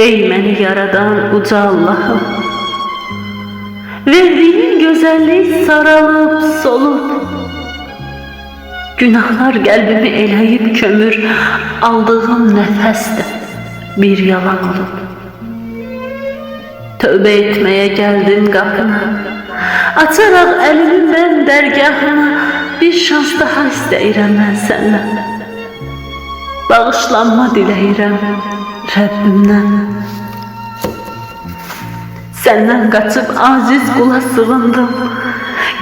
Ey beni yaradan uca Allah'ım, verdiğin güzellik saralıp solup, günahlar kalbimi eləyib kömür, aldığım nefeste bir yalan olup. Tövbe etmeye geldim kapına, açarak elimi ben dergahına, bir şans daha istəyirəm mən səndən. Bağışlanma diləyirəm Rəbbimdən. Səndən qaçıb aciz qula sığındım.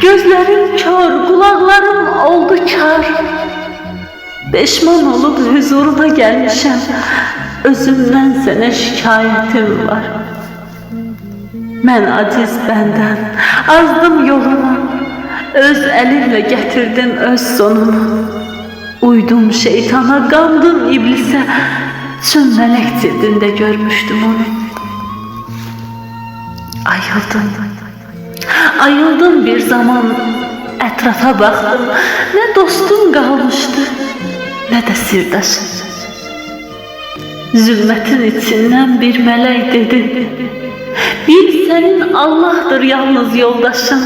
Gözlərim kör, qulaqlarım oldu kar. Peşman olub huzuruna gəlmişəm. Özümdən sənə şikayetim var. Mən aciz bəndən, azdım yoluma. Öz əlimlə gətirdim öz sonumu. Uydum şeytana, qandım iblisə. Çün mələk cildində görmüşdüm onu. Ayıldım bir zaman, ətrafa baxdım. Nə dostum qalmışdı, nə də sirdaşım. Zülmətin içindən bir mələk dedi: bil sənin Allah'dır yalnız yoldaşın.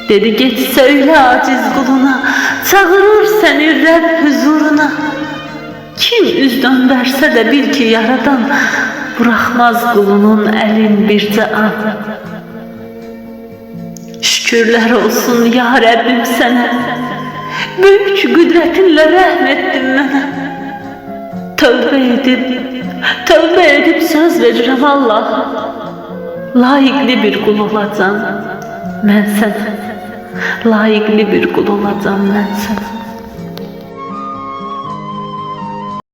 Dedi get söyle aciz kuluna, çağırır seni Rəbb huzuruna. Kim üz döndərsə də bil ki yaradan, bırakmaz kulunun elin bircə an. Şükürler olsun ya Rəbbim sənə, büyük qüdrətinlə rəhm etdin mənə. Tövbə edib söz verirəm Allah, layiqli bir qul olacam mən sənə, layiqli bir qul olacam mən sənə.